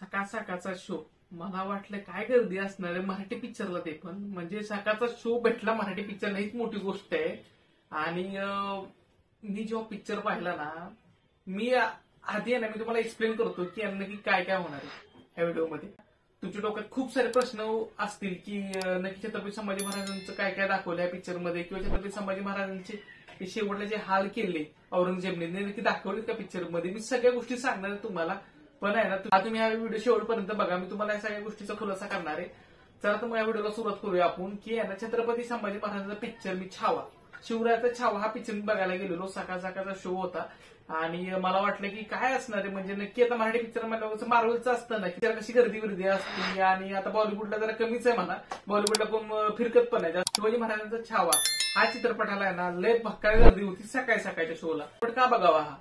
सकाळ सकाळचा शो. मला वाटलं काय गर्दी असणार आहे मराठी पिक्चरला, ते पण म्हणजे सकाळचा शो भेटला मराठी पिक्चरला हीच मोठी गोष्ट आहे. आणि मी जेव्हा पिक्चर पाहिला ना, मी आधी आहे ना, मी तुम्हाला एक्सप्लेन करतो की नक्की काय काय होणार आहे ह्या व्हिडिओमध्ये. तुमच्या डोक्यात खूप सारे प्रश्न असतील की नक्की छत्रपती संभाजी महाराजांचं काय काय दाखवलं या पिक्चरमध्ये, किंवा छत्रपती संभाजी महाराजांचे शेवटला जे हाल केले औरंगजेबने नक्की दाखवले त्या पिक्चरमध्ये. मी सगळ्या गोष्टी सांगणार आहे तुम्हाला, पण आहे ना तुम्ही हा व्हिडिओ शेवटपर्यंत बघा. मी तुम्हाला या सगळ्या गोष्टीचा खुलासा करणार आहे. चला तर मग या व्हिडिओला सुरुवात करूया आपण. की आहे ना, छत्रपती संभाजी महाराजांचा पिक्चर मी छावा, शिवरायाचा छावा हा पिक्चर मी बघायला गेलेलो. सकाळ सकाळचा शो होता आणि मला वाटलं की काय असणार आहे, म्हणजे नक्की आता मराठी पिक्चर म्हणल्यावर मार्वलचं असतं ना, की कशी गर्दी असते. आणि आता बॉलिवूडला जरा कमीच आहे म्हणा, बॉलिवूडला कोण फिरकत पण आहे. शिवाजी महाराजांचा छावा हा चित्रपटाला आहे ना लय भक्काय गर्दी होती सकाळी सकाळच्या शोला. पण का बघावा हा?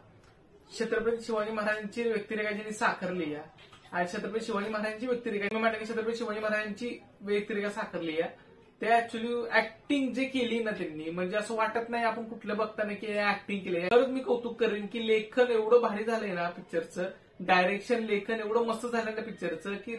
छत्रपती शिवाजी महाराजांची व्यक्तिरेखा ज्यांनी साकारली आहे, आणि छत्रपती शिवाजी महाराजांची व्यक्तिरेखा म्हणतात की छत्रपती शिवाजी महाराजांची व्यक्तिरेखा साकारली आहे, ते ऍक्च्युअली ऍक्टिंग जे केली ना त्यांनी, म्हणजे असं वाटत नाही आपण कुठलं बघताना की ऍक्टिंग केली. खरंच मी कौतुक करेन की लेखन एवढं भारी झालंय ना पिक्चरचं, डायरेक्शन लेखन एवढं मस्त झालं ना पिक्चरचं की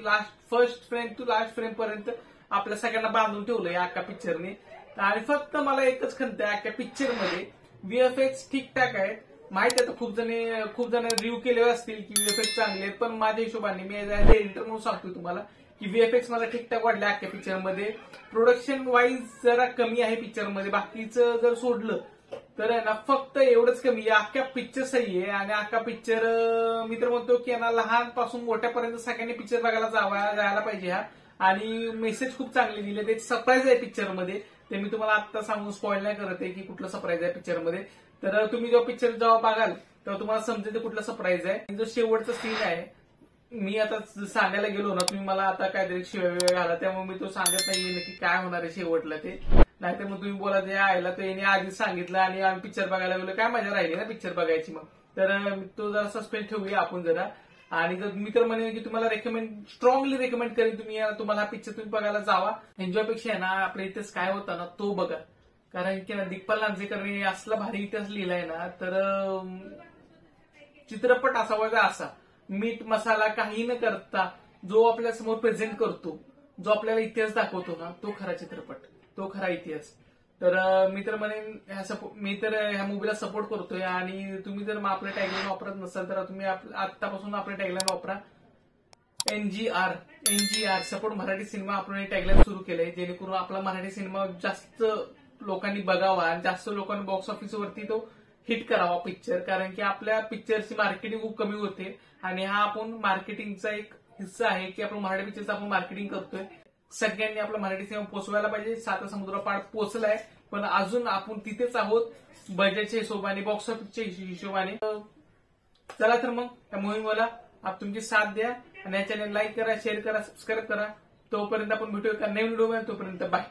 first frame to last frame पर्यंत आपल्या सगळ्यांना बांधून ठेवलंय अख्खा पिक्चरने. आणि फक्त मला एकच खंत आहे अख्ख्या पिक्चरमध्ये, व्हीएफएक्स ठीकठाक आहेत. माहिती आहे खूप जण रिव्ह्यू केले असतील की व्हीएफएक्स चांगले आहेत, पण माझ्या हिशोबाने मी एडिटर म्हणून सांगतोय तुम्हाला की व्हीएफएक्स मला ठीकठाक वाटले अख्ख्या पिक्चरमध्ये. प्रोडक्शन वाईज जरा कमी आहे पिक्चरमध्ये, बाकीचं जर सोडलं तर आहे ना फक्त एवढंच कमी आहे. अख्ख्या पिक्चर सही आहे. आणि अख्खा पिक्चर मी तर म्हणतो की ना लहानपासून मोठ्यापर्यंत सगळ्यांनी पिक्चर बघायला जायला पाहिजे हा. आणि मेसेज खूप चांगले दिले. ते सरप्राईज आहे पिक्चरमध्ये, ते मी तुम्हाला आता सांगून स्पॉइल नाही करत आहे की कुठलं सरप्राईज आहे पिक्चरमध्ये. तर तुम्ही जेव्हा पिक्चर जेव्हा बघाल तेव्हा तुम्हाला समजेल कुठला सरप्राईज आहे. जो शेवटचा सीन आहे, मी आता सांगायला गेलो ना, तुम्ही मला आता काहीतरी शिवाय घाला, त्यामुळे मी तो सांगत नाहीये नक्की काय होणार आहे शेवटला ते. नाहीतर मग तुम्ही बोला ते आयला तो याने आधीच सांगितलं आणि आम्ही पिक्चर बघायला गेलो, काय मजा राहिली ना पिक्चर बघायची. मग तर तो जरा सस्पेन्स ठेवूया आपण जरा. आणि मी तर म्हणेन की तुम्हाला स्ट्रॉंगली रेकमेंड करेन तुम्हाला हा पिक्चर तुम्ही बघायला जावा. एन्जॉयपेक्षा आहे ना आपल्या इथेच काय होता ना तो बघा. कारण की ना दिग्पाल लांजेकरने असला भारी इतिहास लिहिलाय ना, तर चित्रपट असावा असा मीठ मसाला काही न करता जो आपल्या समोर प्रेझेंट करतो, जो आपल्याला इतिहास दाखवतो ना, तो खरा चित्रपट, तो खरा इतिहास. तर मी तर म्हणेन मी तर ह्या मूवीला सपोर्ट करतोय. आणि तुम्ही जर आपलं टॅगलाईन वापरत नसाल तर तुम्ही आतापासून आपलं टॅगलाईन वापरा, NGR सपोर्ट मराठी सिनेमा. आपण हे टॅगलाईन सुरू केलंय जेणेकरून आपला मराठी सिनेमा जास्त लोकांनी बघावा आणि जास्त लोकांनी बॉक्स ऑफिसवरती तो हिट करावा पिक्चर. कारण की आपल्या पिक्चरची मार्केटिंग खूप कमी होते आणि हा आपण मार्केटिंगचा एक हिस्सा आहे की आपण मराठी पिक्चरचं आपण मार्केटिंग करतोय. सगळ्यांनी आपला मराठी सिनेमा पोहोचवायला पाहिजे. साता समुद्रपार पोहोचलाय, पण अजून आपण तिथेच आहोत बजेटच्या हिशोबाने, बॉक्स ऑफिसच्या हिशोबाने. चला तर मग या मोहिमेला तुमची साथ द्या आणि या चॅनल लाईक करा, शेअर करा, सबस्क्राईब करा. तोपर्यंत आपण भेटूया का नवीन व्हिडिओ. तोपर्यंत बाय.